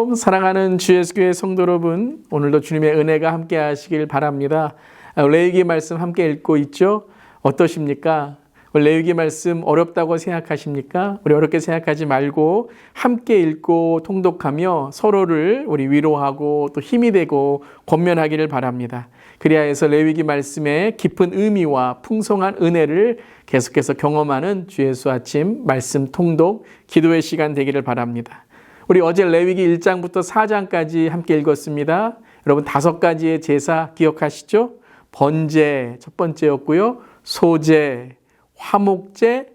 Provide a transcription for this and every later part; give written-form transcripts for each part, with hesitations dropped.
샬롬, 사랑하는 주 예수교회 성도 여러분, 오늘도 주님의 은혜가 함께 하시길 바랍니다. 레위기 말씀 함께 읽고 있죠? 어떠십니까? 레위기 말씀 어렵다고 생각하십니까? 우리 어렵게 생각하지 말고 함께 읽고 통독하며 서로를 우리 위로하고 또 힘이 되고 권면하기를 바랍니다. 그래야 해서 레위기 말씀의 깊은 의미와 풍성한 은혜를 계속해서 경험하는 주 예수 아침 말씀 통독 기도의 시간 되기를 바랍니다. 우리 어제 레위기 1장부터 4장까지 함께 읽었습니다. 여러분 5가지의 제사 기억하시죠? 번제 첫 번째였고요. 소제, 화목제,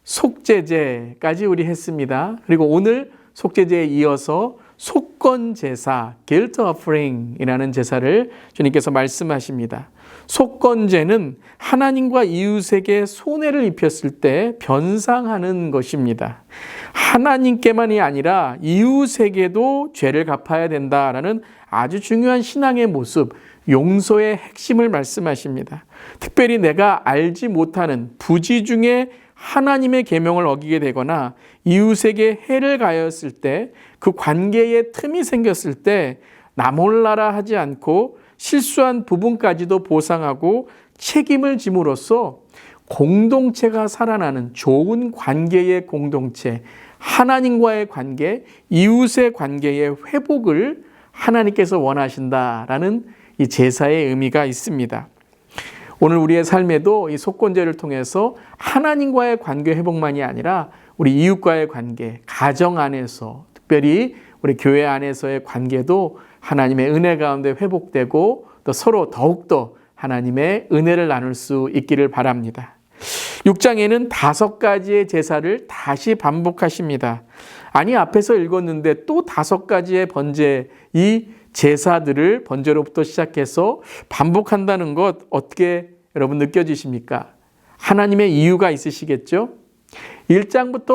속제제까지 우리 했습니다. 그리고 오늘 속제제에 이어서 속건제사, guilt offering이라는 제사를 주님께서 말씀하십니다. 속건제는 하나님과 이웃에게 손해를 입혔을 때 변상하는 것입니다. 하나님께만이 아니라 이웃에게도 죄를 갚아야 된다라는 아주 중요한 신앙의 모습, 용서의 핵심을 말씀하십니다. 특별히 내가 알지 못하는 부지 중에 하나님의 계명을 어기게 되거나 이웃에게 해를 가하였을 때, 그 관계에 틈이 생겼을 때 나 몰라라 하지 않고 실수한 부분까지도 보상하고 책임을 짐으로써 공동체가 살아나는 좋은 관계의 공동체, 하나님과의 관계, 이웃의 관계의 회복을 하나님께서 원하신다라는 이 제사의 의미가 있습니다. 오늘 우리의 삶에도 이 속건제를 통해서 하나님과의 관계 회복만이 아니라 우리 이웃과의 관계, 가정 안에서, 특별히 우리 교회 안에서의 관계도 하나님의 은혜 가운데 회복되고 또 서로 더욱더 하나님의 은혜를 나눌 수 있기를 바랍니다. 6장에는 5가지의 제사를 다시 반복하십니다. 아니, 앞에서 읽었는데 또 5가지의 번제, 이 제사들을 번제로부터 시작해서 반복한다는 것 어떻게 여러분 느껴지십니까? 하나님의 이유가 있으시겠죠? 1장부터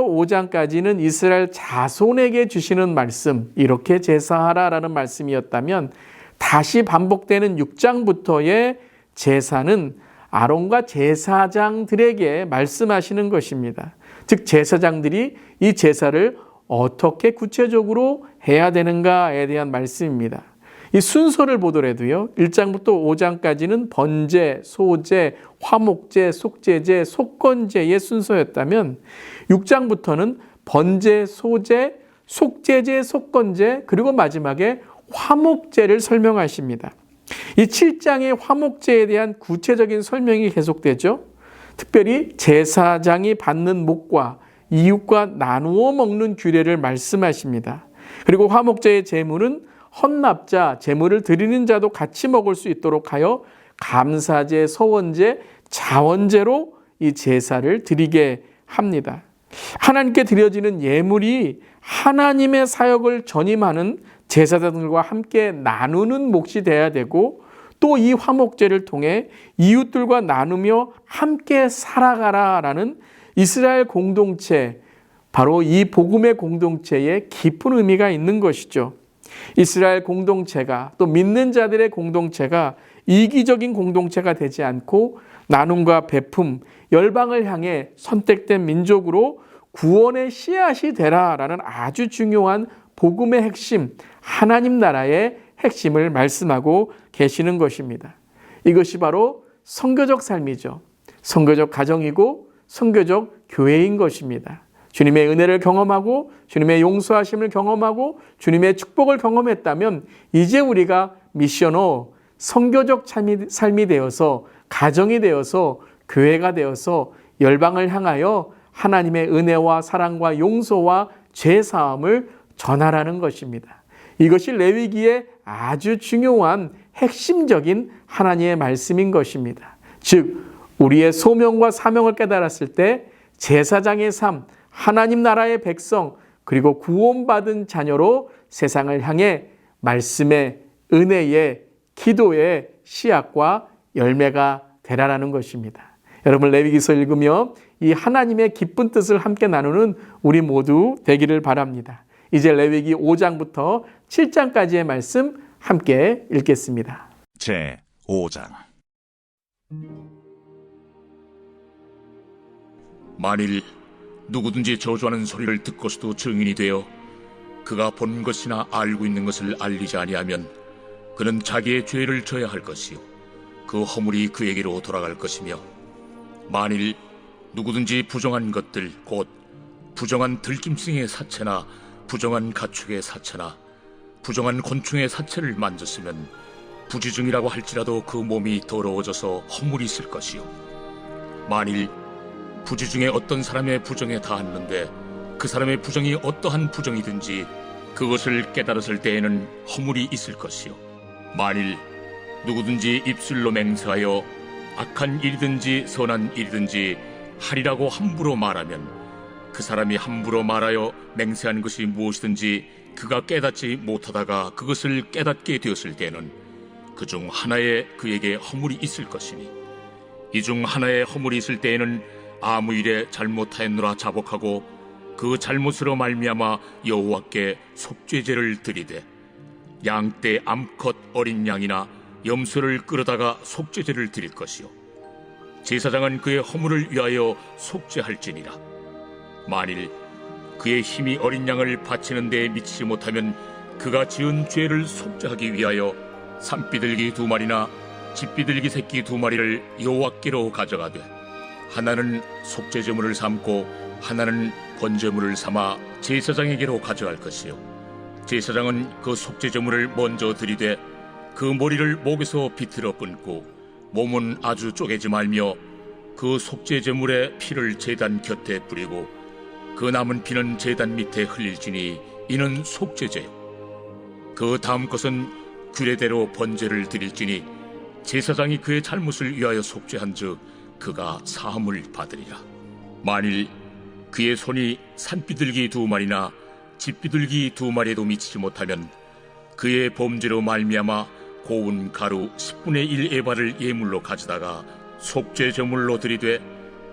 5장까지는 이스라엘 자손에게 주시는 말씀, 이렇게 제사하라라는 말씀이었다면 다시 반복되는 6장부터의 제사는 아론과 제사장들에게 말씀하시는 것입니다. 즉 제사장들이 이 제사를 어떻게 구체적으로 해야 되는가에 대한 말씀입니다. 이 순서를 보더라도요, 1장부터 5장까지는 번제, 소제, 화목제, 속제제, 속건제의 순서였다면 6장부터는 번제, 소제, 속제제, 속건제, 그리고 마지막에 화목제를 설명하십니다. 이 7장의 화목제에 대한 구체적인 설명이 계속되죠. 특별히 제사장이 받는 몫과 이웃과 나누어 먹는 규례를 말씀하십니다. 그리고 화목제의 제물은 헌납자, 제물을 드리는 자도 같이 먹을 수 있도록 하여 감사제, 서원제, 자원제로 이 제사를 드리게 합니다. 하나님께 드려지는 예물이 하나님의 사역을 전임하는 제사장들과 함께 나누는 몫이 돼야 되고, 또 이 화목제를 통해 이웃들과 나누며 함께 살아가라라는 이스라엘 공동체, 바로 이 복음의 공동체에 깊은 의미가 있는 것이죠. 이스라엘 공동체가, 또 믿는 자들의 공동체가 이기적인 공동체가 되지 않고 나눔과 베품, 열방을 향해 선택된 민족으로 구원의 씨앗이 되라라는 아주 중요한 복음의 핵심, 하나님 나라의 핵심을 말씀하고 계시는 것입니다. 이것이 바로 선교적 삶이죠. 선교적 가정이고 선교적 교회인 것입니다. 주님의 은혜를 경험하고 주님의 용서하심을 경험하고 주님의 축복을 경험했다면 이제 우리가 미셔너, 선교적 삶이 되어서, 가정이 되어서, 교회가 되어서 열방을 향하여 하나님의 은혜와 사랑과 용서와 죄사함을 전하라는 것입니다. 이것이 레위기의 아주 중요한 핵심적인 하나님의 말씀인 것입니다. 즉 우리의 소명과 사명을 깨달았을 때 제사장의 삶, 하나님 나라의 백성, 그리고 구원받은 자녀로 세상을 향해 말씀의, 은혜의, 기도의 씨앗과 열매가 되라라는 것입니다. 여러분 레위기서 읽으며 이 하나님의 기쁜 뜻을 함께 나누는 우리 모두 되기를 바랍니다. 이제 레위기 5장부터 7장까지의 말씀 함께 읽겠습니다. 제 5장. 만일 누구든지 저주하는 소리를 듣고서도 증인이 되어 그가 본 것이나 알고 있는 것을 알리지 아니하면 그는 자기의 죄를 져야 할 것이요 그 허물이 그에게로 돌아갈 것이며, 만일 누구든지 부정한 것들 곧 부정한 들짐승의 사체나 부정한 가축의 사체나 부정한 곤충의 사체를 만졌으면 부지중이라고 할지라도 그 몸이 더러워져서 허물이 있을 것이요, 만일 부지 중에 어떤 사람의 부정에 닿았는데 그 사람의 부정이 어떠한 부정이든지 그것을 깨달았을 때에는 허물이 있을 것이요, 만일 누구든지 입술로 맹세하여 악한 일이든지 선한 일이든지 하리라고 함부로 말하면 그 사람이 함부로 말하여 맹세한 것이 무엇이든지 그가 깨닫지 못하다가 그것을 깨닫게 되었을 때는 그 중 하나에 그에게 허물이 있을 것이니, 이 중 하나에 허물이 있을 때에는 아무 일에 잘못하였노라 자복하고 그 잘못으로 말미암아 여호와께 속죄제를 드리되 양떼 암컷 어린 양이나 염소를 끌어다가 속죄제를 드릴 것이요, 제사장은 그의 허물을 위하여 속죄할지니라. 만일 그의 힘이 어린 양을 바치는 데에 미치지 못하면 그가 지은 죄를 속죄하기 위하여 산비둘기 2마리나 집비둘기 새끼 2마리를 여호와께로 가져가되 하나는 속죄제물을 삼고 하나는 번제물을 삼아 제사장에게로 가져갈 것이요, 제사장은 그 속죄제물을 먼저 드리되 그 머리를 목에서 비틀어 끊고 몸은 아주 쪼개지 말며 그 속죄제물의 피를 제단 곁에 뿌리고 그 남은 피는 제단 밑에 흘릴지니 이는 속죄제요, 그 다음 것은 규례대로 번제를 드릴지니 제사장이 그의 잘못을 위하여 속죄한즉 그가 사함을 받으리라. 만일 그의 손이 산비둘기 2마리나 집비둘기 2마리에도 미치지 못하면 그의 범죄로 말미암아 고운 가루 10분의 1 에바를 예물로 가져다가 속죄제물로 드리되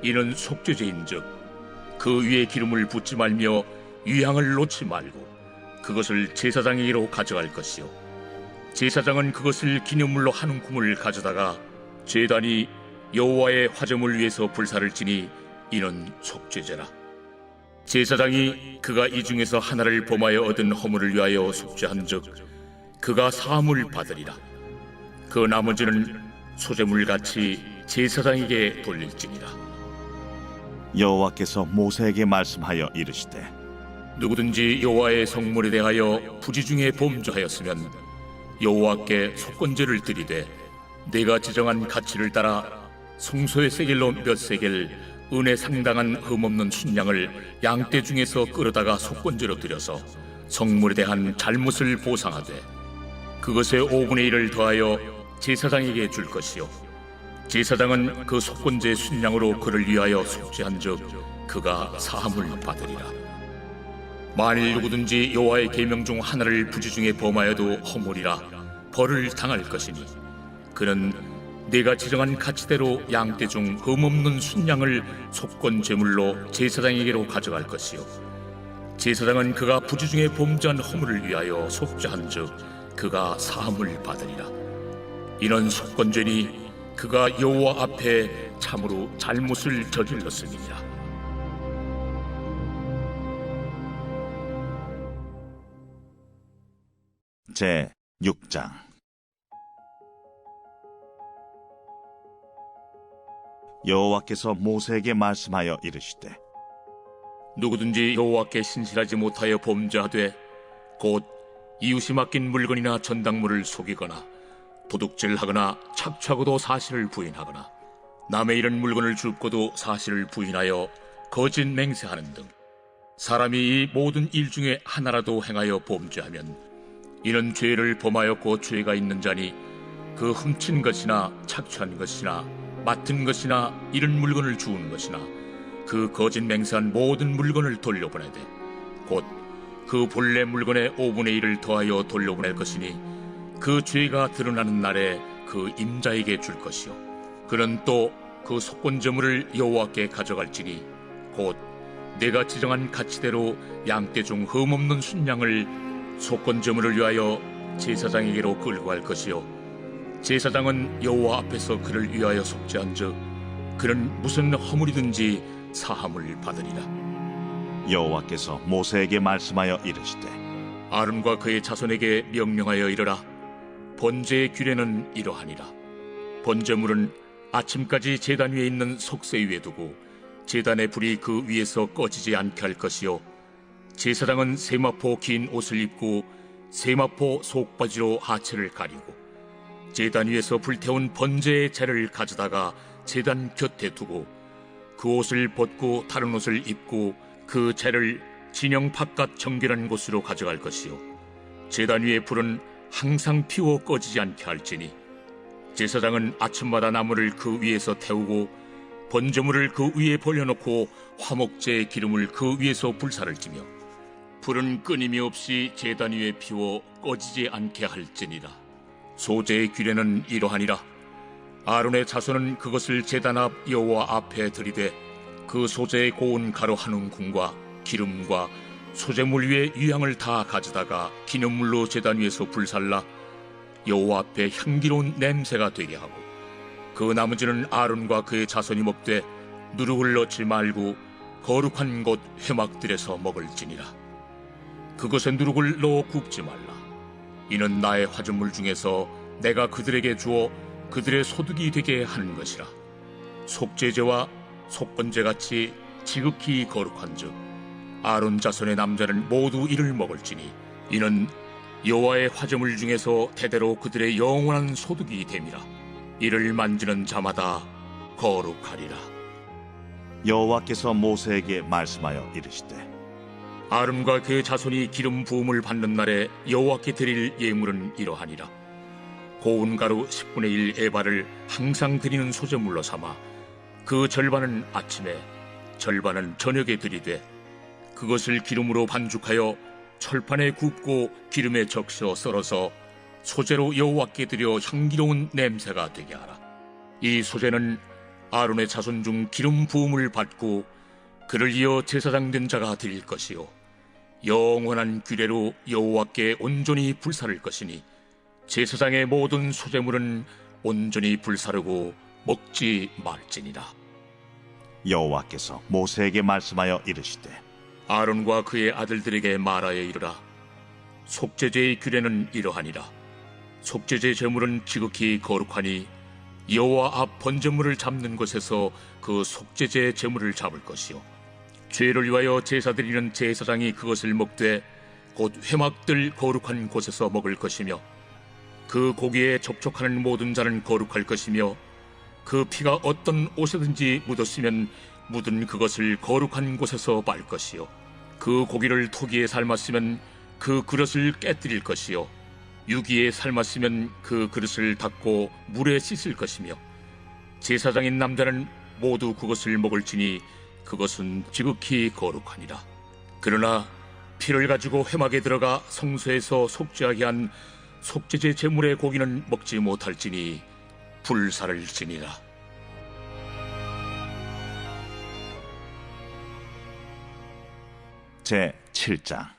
이는 속죄제인즉 그 위에 기름을 붓지 말며 유향을 놓지 말고 그것을 제사장에게로 가져갈 것이요, 제사장은 그것을 기념물로 한 움큼을 가져다가 제단이 여호와의 화제물 위에서 불사를 지니 이는 속죄제라. 제사장이 그가 이 중에서 하나를 범하여 얻은 허물을 위하여 속죄한즉 그가 사함을 받으리라. 그 나머지는 소제물같이 제사장에게 돌릴지니라. 여호와께서 모세에게 말씀하여 이르시되 누구든지 여호와의 성물에 대하여 부지 중에 범죄하였으면 여호와께 속건제를 드리되 내가 지정한 가치를 따라 송소의 세겔로 몇 세겔 은에 상당한 흠없는 순양을 양떼 중에서 끌어다가 속건제로 드려서 성물에 대한 잘못을 보상하되 그것의 5분의 1을 더하여 제사장에게 줄 것이요, 제사장은 그 속건제 순양으로 그를 위하여 속죄한즉 그가 사함을 받으리라. 만일 누구든지 여호와의 계명 중 하나를 부지 중에 범하여도 허물이라 벌을 당할 것이니 그는 내가 지정한 가치대로 양떼 중 흠없는 순양을 속건 제물로 제사장에게로 가져갈 것이요, 제사장은 그가 부지 중에 범죄한 허물을 위하여 속죄한즉 그가 사함을 받으리라. 이는 속건죄니 그가 여호와 앞에 참으로 잘못을 저질렀음이니라. 제 6장. 여호와께서 모세에게 말씀하여 이르시되 누구든지 여호와께 신실하지 못하여 범죄하되 곧 이웃이 맡긴 물건이나 전당물을 속이거나 도둑질하거나 착취하고도 사실을 부인하거나 남의 잃은 물건을 줍고도 사실을 부인하여 거짓 맹세하는 등 사람이 이 모든 일 중에 하나라도 행하여 범죄하면 이는 죄를 범하였고 죄가 있는 자니 그 훔친 것이나 착취한 것이나 맡은 것이나 잃은 물건을 주운 것이나 그 거짓 맹세한 모든 물건을 돌려보내되 곧 그 본래 물건의 5분의 1을 더하여 돌려보낼 것이니 그 죄가 드러나는 날에 그 임자에게 줄 것이요, 그는 또 그 속건제물을 여호와께 가져갈지니 곧 내가 지정한 가치대로 양떼 중 흠없는 순양을 속건제물을 위하여 제사장에게로 끌고 갈 것이요, 제사장은 여호와 앞에서 그를 위하여 속죄한즉 그는 무슨 허물이든지 사함을 받으리라. 여호와께서 모세에게 말씀하여 이르시되 아론과 그의 자손에게 명령하여 이르라. 번제의 규례는 이러하니라. 번제물은 아침까지 제단 위에 있는 속세 위에 두고 제단의 불이 그 위에서 꺼지지 않게 할 것이요, 제사장은 세마포 긴 옷을 입고 세마포 속바지로 하체를 가리고 제단 위에서 불태운 번제의 재를 가져다가 제단 곁에 두고 그 옷을 벗고 다른 옷을 입고 그 재를 진영 바깥 정결한 곳으로 가져갈 것이요, 제단 위의 불은 항상 피워 꺼지지 않게 할지니 제사장은 아침마다 나무를 그 위에서 태우고 번제물을 그 위에 벌려놓고 화목제의 기름을 그 위에서 불사를 지며 불은 끊임이 없이 제단 위에 피워 꺼지지 않게 할지니라. 소제의 규례는 이러하니라. 아론의 자손은 그것을 제단 앞 여호와 앞에 들이되 그 소제의 고운 가루 한 움큼과 기름과 소제물 위에 유향을 다 가져다가 기념물로 제단 위에서 불살라 여호와 앞에 향기로운 냄새가 되게 하고, 그 나머지는 아론과 그의 자손이 먹되 누룩을 넣지 말고 거룩한 곳 회막들에서 먹을지니라. 그것에 누룩을 넣어 굽지 말라. 이는 나의 화전물 중에서 내가 그들에게 주어 그들의 소득이 되게 하는 것이라. 속죄제와 속번제같이 지극히 거룩한즉 아론 자손의 남자는 모두 이를 먹을지니 이는 여호와의 화제물 중에서 대대로 그들의 영원한 소득이 됨이라. 이를 만지는 자마다 거룩하리라. 여호와께서 모세에게 말씀하여 이르시되 아론과 그의 자손이 기름 부음을 받는 날에 여호와께 드릴 예물은 이러하니라. 고운 가루 10분의 1 에바를 항상 드리는 소제물로 삼아 그 절반은 아침에 절반은 저녁에 드리되 그것을 기름으로 반죽하여 철판에 굽고 기름에 적셔 썰어서 소제로 여호와께 드려 향기로운 냄새가 되게 하라. 이 소제는 아론의 자손 중 기름 부음을 받고 그를 이어 제사장 된 자가 드릴 것이요, 영원한 규례로 여호와께 온전히 불사를 것이니 제사장의 모든 소제물은 온전히 불사르고 먹지 말지니라. 여호와께서 모세에게 말씀하여 이르시되 아론과 그의 아들들에게 말하여 이르라. 속죄제의 규례는 이러하니라. 속죄제 제물은 지극히 거룩하니 여호와 앞 번제물을 잡는 곳에서 그 속죄제 제물을 잡을 것이요, 죄를 위하여 제사 드리는 제사장이 그것을 먹되 곧 회막들 거룩한 곳에서 먹을 것이며 그 고기에 접촉하는 모든 자는 거룩할 것이며 그 피가 어떤 옷에든지 묻었으면 묻은 그것을 거룩한 곳에서 말 것이요, 그 고기를 토기에 삶았으면 그 그릇을 깨뜨릴 것이요, 유기에 삶았으면 그 그릇을 닦고 물에 씻을 것이며 제사장인 남자는 모두 그것을 먹을지니 그것은 지극히 거룩하니라. 그러나 피를 가지고 회막에 들어가 성소에서 속죄하게 한 속죄제 제물의 고기는 먹지 못할지니 불사를지니라. 제 7장.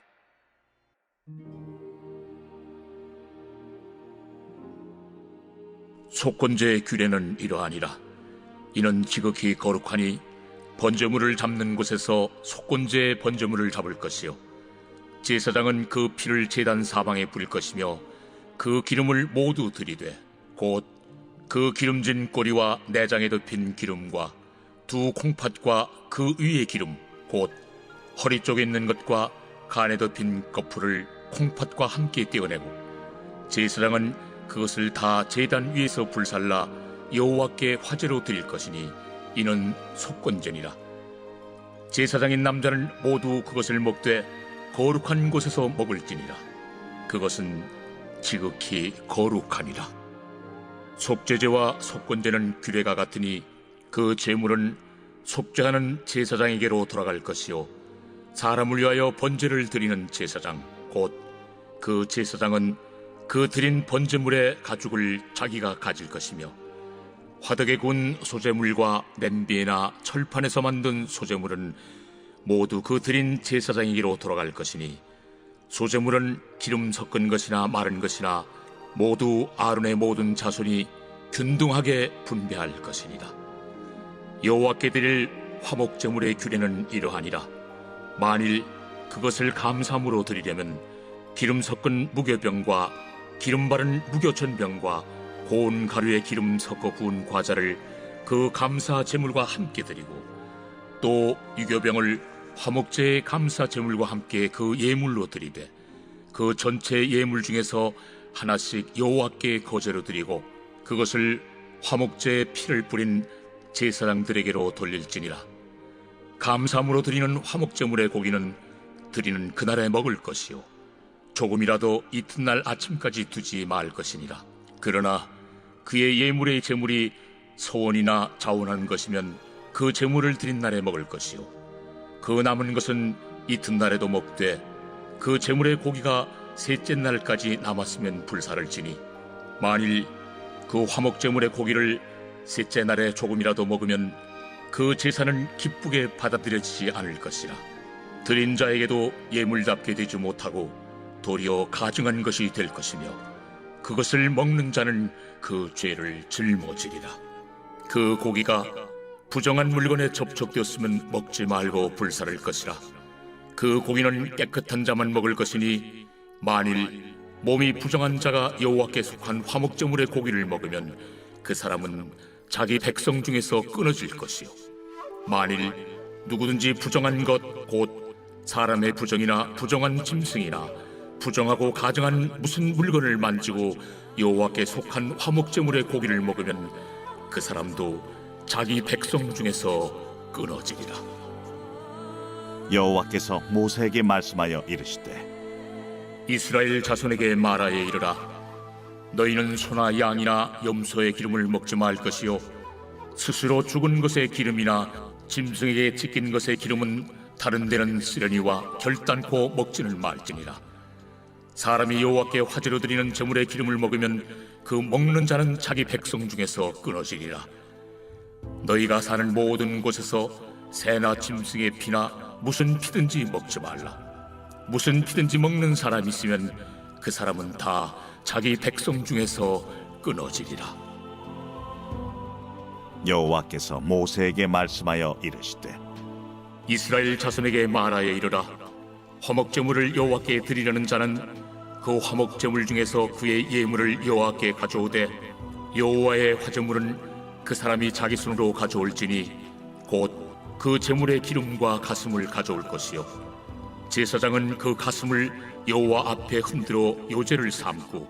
속건제의 규례는 이러하니라. 이는 지극히 거룩하니 번제물을 잡는 곳에서 속건제의 번제물을 잡을 것이요, 제사장은 그 피를 제단 사방에 뿌릴 것이며 그 기름을 모두 들이되 곧 그 기름진 꼬리와 내장에 덮인 기름과 두 콩팥과 그 위의 기름 곧 허리 쪽에 있는 것과 간에 덮인 거풀을 콩팥과 함께 떼어내고 제사장은 그것을 다 제단 위에서 불살라 여호와께 화제로 드릴 것이니 이는 속건제니라. 제사장인 남자는 모두 그것을 먹되 거룩한 곳에서 먹을지니라. 그것은 지극히 거룩하니라. 속죄제와 속건제는 규례가 같으니 그 제물은 속죄하는 제사장에게로 돌아갈 것이요, 사람을 위하여 번제를 드리는 제사장 곧 그 제사장은 그 드린 번제물의 가죽을 자기가 가질 것이며 화덕에 구운 소제물과 냄비나 철판에서 만든 소제물은 모두 그 드린 제사장에게로 돌아갈 것이니 소제물은 기름 섞은 것이나 마른 것이나 모두 아론의 모든 자손이 균등하게 분배할 것이니라. 여호와께 드릴 화목제물의 규례는 이러하니라. 만일 그것을 감사함으로 드리려면 기름 섞은 무교병과 기름 바른 무교전병과 고운 가루에 기름 섞어 구운 과자를 그 감사 제물과 함께 드리고 또 유교병을 화목제의 감사 제물과 함께 그 예물로 드리되 그 전체 예물 중에서 하나씩 여호와께 거제로 드리고 그것을 화목제의 피를 뿌린 제사장들에게로 돌릴지니라. 감사함으로 드리는 화목제물의 고기는 드리는 그날에 먹을 것이요 조금이라도 이튿날 아침까지 두지 말 것이니라. 그러나 그의 예물의 제물이 소원이나 자원한 것이면 그 제물을 드린 날에 먹을 것이요 그 남은 것은 이튿날에도 먹되 그 제물의 고기가 셋째 날까지 남았으면 불사를 지니 만일 그 화목제물의 고기를 셋째 날에 조금이라도 먹으면 그 제사는 기쁘게 받아들여지지 않을 것이라. 드린 자에게도 예물답게 되지 못하고 도리어 가증한 것이 될 것이며 그것을 먹는 자는 그 죄를 짊어지리라. 그 고기가 부정한 물건에 접촉되었으면 먹지 말고 불사를 것이라. 그 고기는 깨끗한 자만 먹을 것이니 만일 몸이 부정한 자가 여호와께 속한 화목제물의 고기를 먹으면 그 사람은 자기 백성 중에서 끊어질 것이요 만일 누구든지 부정한 것 곧 사람의 부정이나 부정한 짐승이나 부정하고 가증한 무슨 물건을 만지고 여호와께 속한 화목제물의 고기를 먹으면 그 사람도 자기 백성 중에서 끊어지리라. 여호와께서 모세에게 말씀하여 이르시되 이스라엘 자손에게 말하여 이르라. 너희는 소나 양이나 염소의 기름을 먹지 말 것이요 스스로 죽은 것의 기름이나 짐승에게 찢긴 것의 기름은 다른 데는 쓰려니와 결단코 먹지는 말지니라. 사람이 여호와께 화제로 드리는 제물의 기름을 먹으면 그 먹는 자는 자기 백성 중에서 끊어지리라. 너희가 사는 모든 곳에서 새나 짐승의 피나 무슨 피든지 먹지 말라. 무슨 피든지 먹는 사람이 있으면 그 사람은 다 자기 백성 중에서 끊어지리라. 여호와께서 모세에게 말씀하여 이르시되 이스라엘 자손에게 말하여 이르라. 화목제물을 여호와께 드리려는 자는 그 화목제물 중에서 그의 예물을 여호와께 가져오되 여호와의 화제물은 그 사람이 자기 손으로 가져올지니 곧 그 제물의 기름과 가슴을 가져올 것이요 제사장은 그 가슴을 여호와 앞에 흔들어 요제를 삼고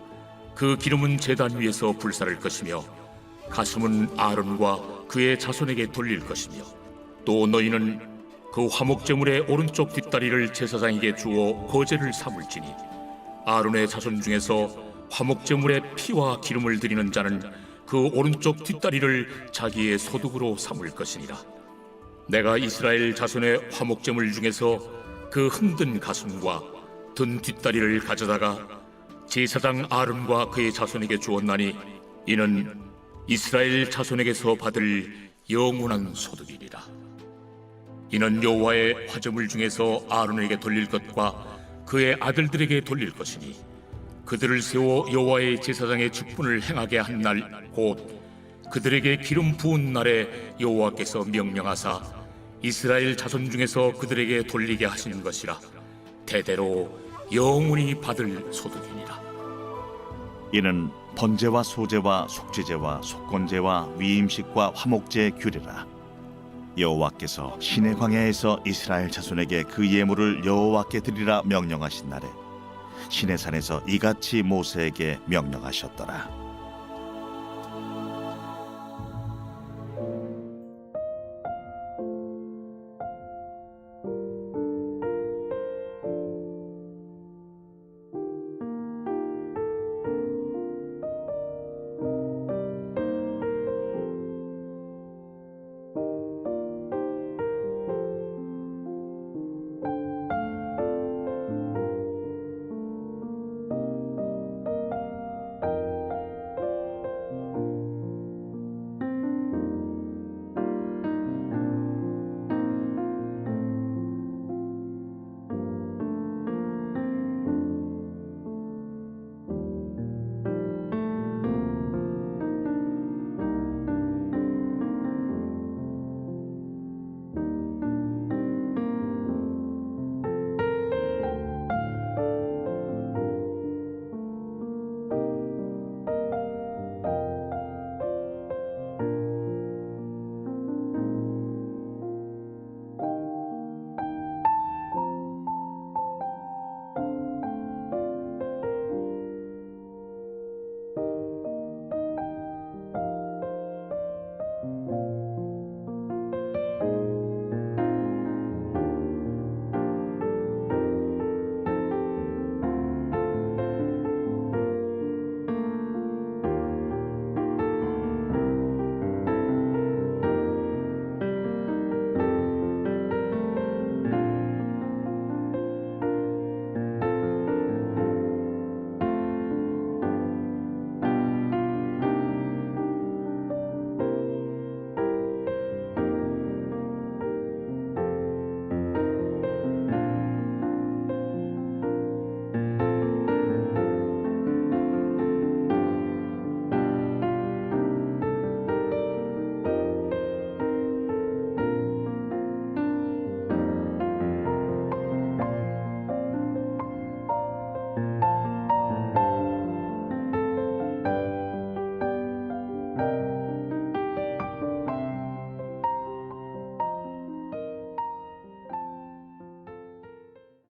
그 기름은 제단 위에서 불사를 것이며 가슴은 아론과 그의 자손에게 돌릴 것이며 또 너희는 그 화목제물의 오른쪽 뒷다리를 제사장에게 주어 거제를 삼을지니 아론의 자손 중에서 화목제물의 피와 기름을 드리는 자는 그 오른쪽 뒷다리를 자기의 소득으로 삼을 것이니라. 내가 이스라엘 자손의 화목제물 중에서 그 흔든 가슴과 든 뒷다리를 가져다가 제사장 아론과 그의 자손에게 주었나니 이는 이스라엘 자손에게서 받을 영원한 소득이니라. 이는 여호와의 화제물 중에서 아론에게 돌릴 것과 그의 아들들에게 돌릴 것이니 그들을 세워 여호와의 제사장의 직분을 행하게 한 날 곧 그들에게 기름 부은 날에 여호와께서 명령하사 이스라엘 자손 중에서 그들에게 돌리게 하시는 것이라. 대대로 영원히 받을 소득이니라. 이는 번제와 소제와 속죄제와 속건제와 위임식과 화목제의 규례라. 여호와께서 시내 광야에서 이스라엘 자손에게 그 예물을 여호와께 드리라 명령하신 날에 시내산에서 이같이 모세에게 명령하셨더라.